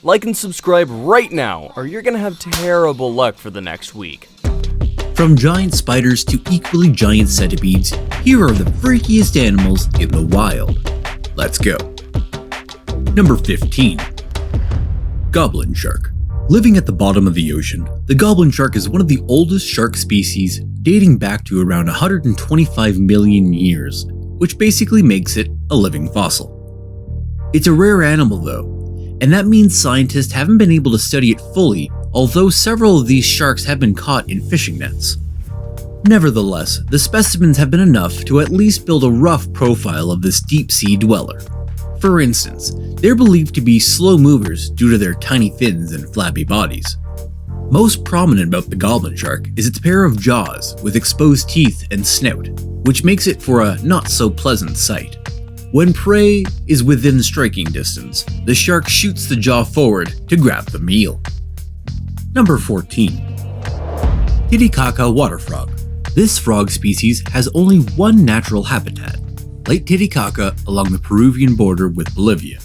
Like and subscribe right now, or you're gonna have terrible luck for the next week. From giant spiders to equally giant centipedes, here are the freakiest animals in the wild. Let's go. Number 15. Goblin Shark. Living at the bottom of the ocean, the goblin shark is one of the oldest shark species, dating back to around 125 million years, which basically makes it a living fossil. It's a rare animal though, and that means scientists haven't been able to study it fully, although several of these sharks have been caught in fishing nets. Nevertheless, the specimens have been enough to at least build a rough profile of this deep-sea dweller. For instance, they're believed to be slow movers due to their tiny fins and flabby bodies. Most prominent about the goblin shark is its pair of jaws with exposed teeth and snout, which makes it for a not-so-pleasant sight. When prey is within striking distance, the shark shoots the jaw forward to grab the meal. Number 14. Titicaca water frog. This frog species has only one natural habitat, Lake Titicaca along the Peruvian border with Bolivia.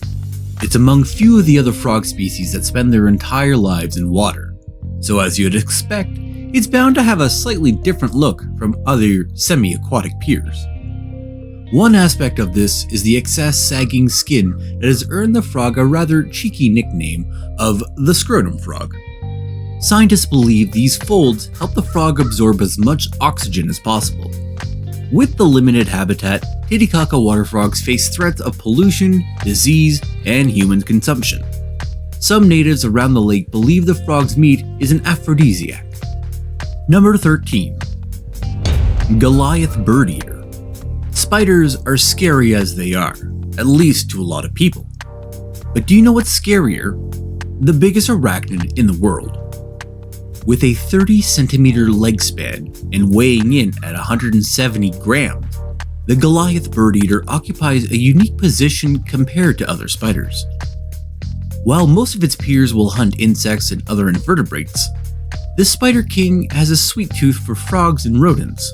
It's among few of the other frog species that spend their entire lives in water, so as you'd expect, it's bound to have a slightly different look from other semi-aquatic peers. One aspect of this is the excess sagging skin that has earned the frog a rather cheeky nickname of the scrotum frog. Scientists believe these folds help the frog absorb as much oxygen as possible. With the limited habitat, Titicaca water frogs face threats of pollution, disease, and human consumption. Some natives around the lake believe the frog's meat is an aphrodisiac. Number 13. Goliath bird-eater. Spiders are scary as they are, at least to a lot of people. But do you know what's scarier? The biggest arachnid in the world. With a 30-centimeter leg span and weighing in at 170 grams, the Goliath bird-eater occupies a unique position compared to other spiders. While most of its peers will hunt insects and other invertebrates, the Spider King has a sweet tooth for frogs and rodents.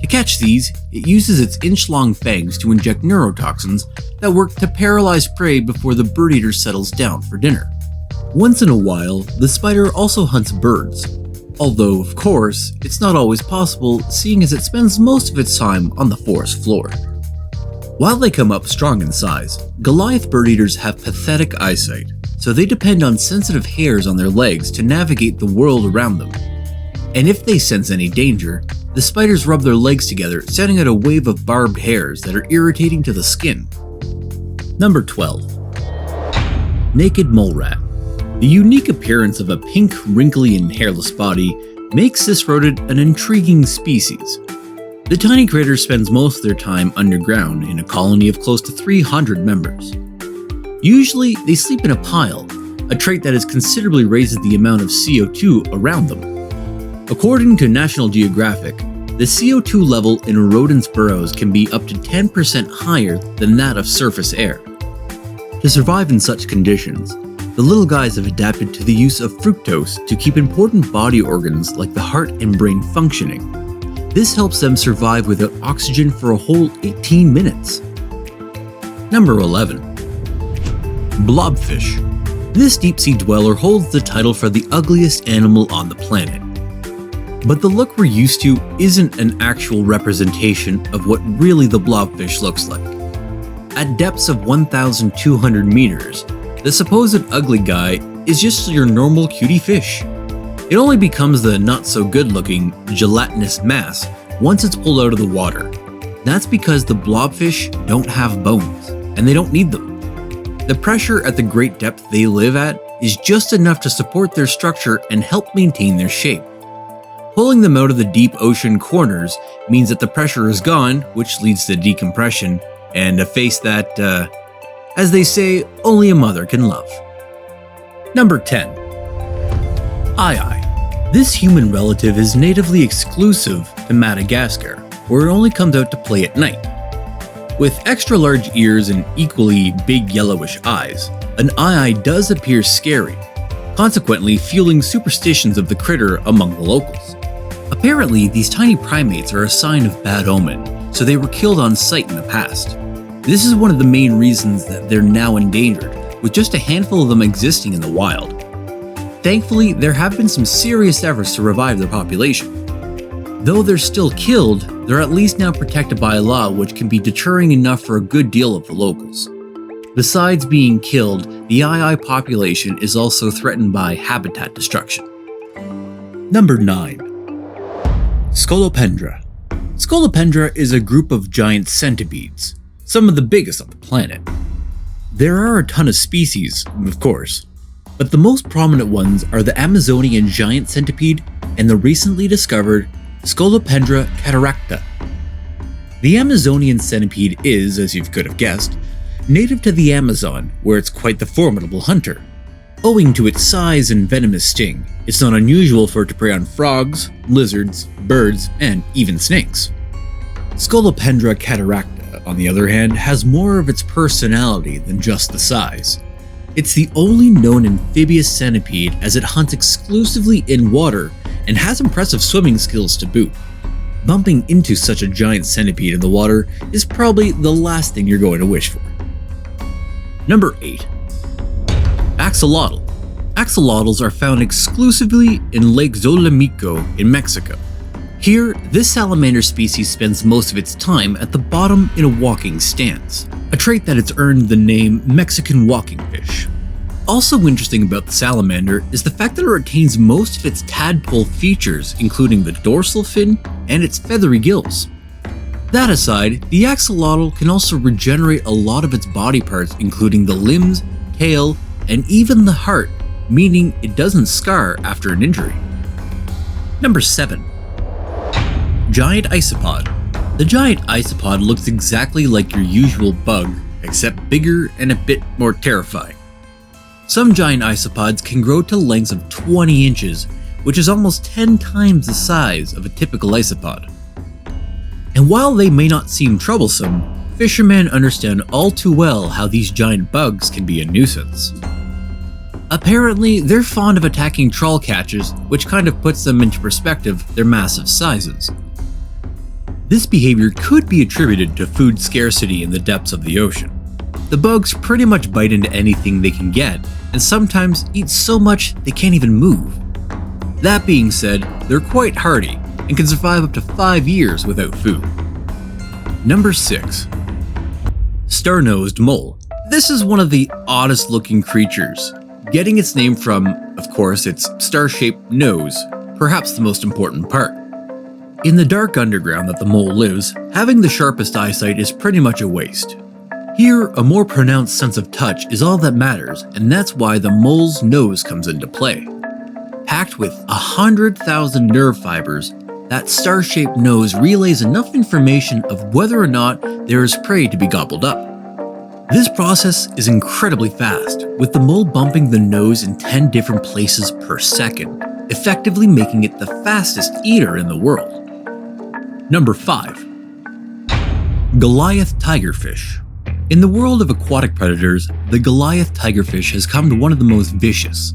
To catch these, it uses its inch-long fangs to inject neurotoxins that work to paralyze prey before the bird-eater settles down for dinner. Once in a while, the spider also hunts birds, although of course, it's not always possible seeing as it spends most of its time on the forest floor. While they come up strong in size, Goliath bird-eaters have pathetic eyesight, so they depend on sensitive hairs on their legs to navigate the world around them. And if they sense any danger, the spiders rub their legs together, sending out a wave of barbed hairs that are irritating to the skin. Number 12. Naked mole rat. The unique appearance of a pink, wrinkly, and hairless body makes this rodent an intriguing species. The tiny critter spends most of their time underground in a colony of close to 300 members. Usually, they sleep in a pile, a trait that has considerably raised the amount of CO2 around them. According to National Geographic, the CO2 level in a rodent's burrows can be up to 10% higher than that of surface air. To survive in such conditions, the little guys have adapted to the use of fructose to keep important body organs like the heart and brain functioning. This helps them survive without oxygen for a whole 18 minutes. Number 11. Blobfish. This deep-sea dweller holds the title for the ugliest animal on the planet. But the look we're used to isn't an actual representation of what really the blobfish looks like. At depths of 1,200 meters, the supposed ugly guy is just your normal cutie fish. It only becomes the not-so-good-looking, gelatinous mass once it's pulled out of the water. That's because the blobfish don't have bones, and they don't need them. The pressure at the great depth they live at is just enough to support their structure and help maintain their shape. Pulling them out of the deep ocean corners means that the pressure is gone, which leads to decompression and a face that, as they say, only a mother can love. Number 10. Ai. This human relative is natively exclusive to Madagascar, where it only comes out to play at night. With extra large ears and equally big yellowish eyes, an ai does appear scary, consequently fueling superstitions of the critter among the locals. Apparently, these tiny primates are a sign of bad omen, so they were killed on sight in the past. This is one of the main reasons that they're now endangered, with just a handful of them existing in the wild. Thankfully, there have been some serious efforts to revive their population. Though they're still killed, they're at least now protected by a law which can be deterring enough for a good deal of the locals. Besides being killed, the II population is also threatened by habitat destruction. Number 9. Scolopendra. Scolopendra is a group of giant centipedes, some of the biggest on the planet. There are a ton of species, of course, but the most prominent ones are the Amazonian giant centipede and the recently discovered Scolopendra cataracta. The Amazonian centipede is, as you could have guessed, native to the Amazon, where it's quite the formidable hunter. Owing to its size and venomous sting, it's not unusual for it to prey on frogs, lizards, birds, and even snakes. Scolopendra cataracta, on the other hand, has more of its personality than just the size. It's the only known amphibious centipede as it hunts exclusively in water and has impressive swimming skills to boot. Bumping into such a giant centipede in the water is probably the last thing you're going to wish for. Number 8. Axolotl. Axolotls are found exclusively in Lake Xochimilco in Mexico. Here, this salamander species spends most of its time at the bottom in a walking stance, a trait that it's earned the name Mexican walking fish. Also interesting about the salamander is the fact that it retains most of its tadpole features, including the dorsal fin and its feathery gills. That aside, the axolotl can also regenerate a lot of its body parts, including the limbs, tail, and even the heart, meaning it doesn't scar after an injury. Number 7. Giant isopod. The giant isopod looks exactly like your usual bug, except bigger and a bit more terrifying. Some giant isopods can grow to lengths of 20 inches, which is almost 10 times the size of a typical isopod. And while they may not seem troublesome, fishermen understand all too well how these giant bugs can be a nuisance. Apparently, they're fond of attacking trawl catchers, which kind of puts them into perspective their massive sizes. This behavior could be attributed to food scarcity in the depths of the ocean. The bugs pretty much bite into anything they can get, and sometimes eat so much they can't even move. That being said, they're quite hardy and can survive up to 5 years without food. Number 6. Star-nosed mole. This is one of the oddest looking creatures, getting its name from, of course, its star-shaped nose, perhaps the most important part. In the dark underground that the mole lives, having the sharpest eyesight is pretty much a waste. Here, a more pronounced sense of touch is all that matters, and that's why the mole's nose comes into play. Packed with 100,000 nerve fibers, that star-shaped nose relays enough information of whether or not there is prey to be gobbled up. This process is incredibly fast, with the mole bumping the nose in 10 different places per second, effectively making it the fastest eater in the world. Number 5. Goliath tigerfish. In the world of aquatic predators, the Goliath tigerfish has come to one of the most vicious.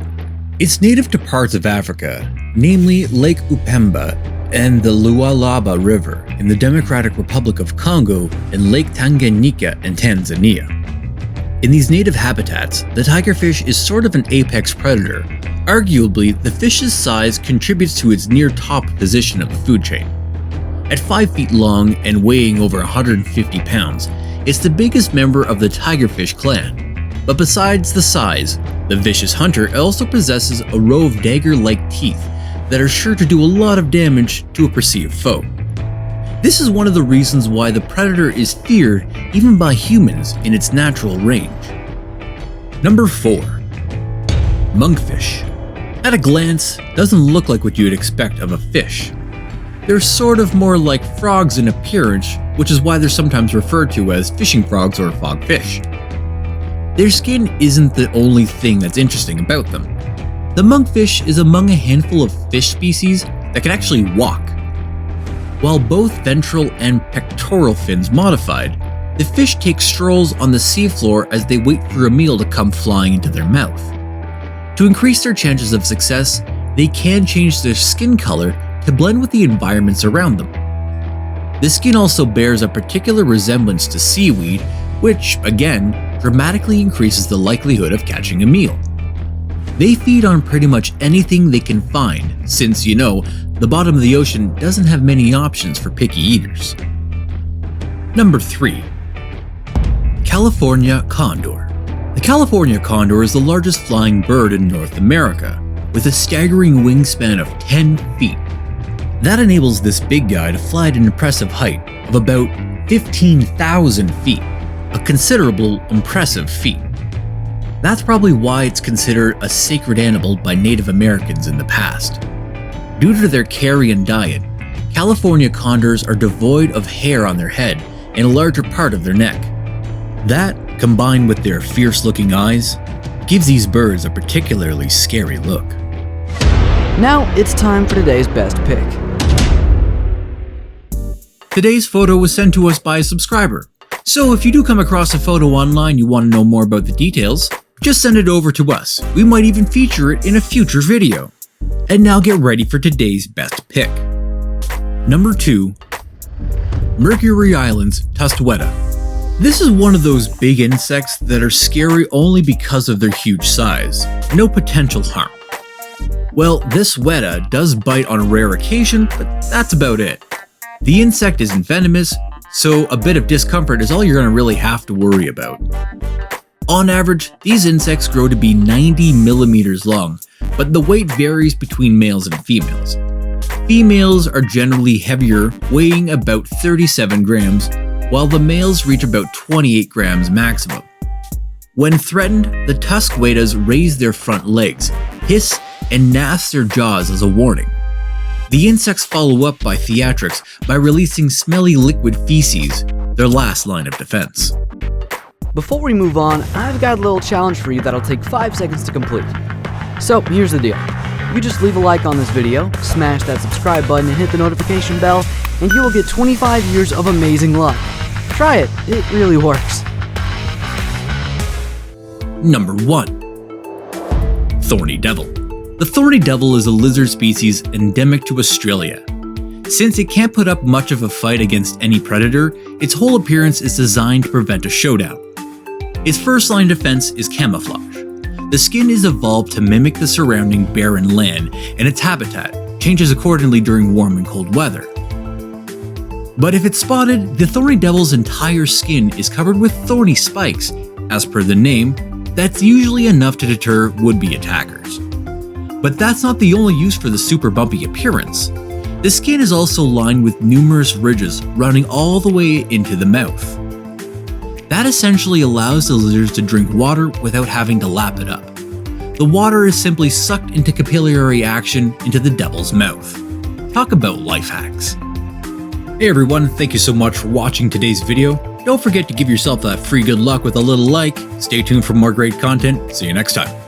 It's native to parts of Africa, namely Lake Upemba and the Lualaba River in the Democratic Republic of Congo and Lake Tanganyika in Tanzania. In these native habitats, the tigerfish is sort of an apex predator. Arguably, the fish's size contributes to its near top position of the food chain. At 5 feet long and weighing over 150 pounds, it's the biggest member of the tigerfish clan. But besides the size, the vicious hunter also possesses a row of dagger-like teeth that are sure to do a lot of damage to a perceived foe. This is one of the reasons why the predator is feared even by humans in its natural range. Number 4. Monkfish. At a glance, doesn't look like what you'd expect of a fish. They're sort of more like frogs in appearance, which is why they're sometimes referred to as fishing frogs or fogfish. Their skin isn't the only thing that's interesting about them. The monkfish is among a handful of fish species that can actually walk. While both ventral and pectoral fins modified, the fish take strolls on the seafloor as they wait for a meal to come flying into their mouth. To increase their chances of success, they can change their skin color to blend with the environments around them. The skin also bears a particular resemblance to seaweed, which, again, dramatically increases the likelihood of catching a meal. They feed on pretty much anything they can find, since, the bottom of the ocean doesn't have many options for picky eaters. Number 3. California condor. The California condor is the largest flying bird in North America, with a staggering wingspan of 10 feet. That enables this big guy to fly at an impressive height of about 15,000 feet, a considerable impressive feat. That's probably why it's considered a sacred animal by Native Americans in the past. Due to their carrion diet, California condors are devoid of hair on their head and a larger part of their neck. That, combined with their fierce-looking eyes, gives these birds a particularly scary look. Now it's time for today's best pick. Today's photo was sent to us by a subscriber, so if you do come across a photo online you want to know more about the details, just send it over to us. We might even feature it in a future video. And now get ready for today's best pick. Number 2. Mercury Island's Tustueta. This is one of those big insects that are scary only because of their huge size, no potential harm. Well, this weta does bite on a rare occasion, but that's about it. The insect isn't venomous, so a bit of discomfort is all you're going to really have to worry about. On average, these insects grow to be 90 millimeters long, but the weight varies between males and females. Females are generally heavier, weighing about 37 grams, while the males reach about 28 grams maximum. When threatened, the tuskwetas raise their front legs, hiss, and gnash their jaws as a warning. The insects follow up by theatrics by releasing smelly liquid feces, their last line of defense. Before we move on, I've got a little challenge for you that'll take 5 seconds to complete. So here's the deal. You just leave a like on this video, smash that subscribe button and hit the notification bell, and you will get 25 years of amazing luck. Try it, it really works. Number 1. Thorny devil. The thorny devil is a lizard species endemic to Australia. Since it can't put up much of a fight against any predator, its whole appearance is designed to prevent a showdown. Its first line of defense is camouflage. The skin is evolved to mimic the surrounding barren land, and its habitat changes accordingly during warm and cold weather. But if it's spotted, the thorny devil's entire skin is covered with thorny spikes. As per the name, that's usually enough to deter would-be attackers. But that's not the only use for the super bumpy appearance. The skin is also lined with numerous ridges running all the way into the mouth. That essentially allows the lizards to drink water without having to lap it up. The water is simply sucked into capillary action into the devil's mouth. Talk about life hacks. Hey everyone, thank you so much for watching today's video. Don't forget to give yourself that free good luck with a little like. Stay tuned for more great content. See you next time.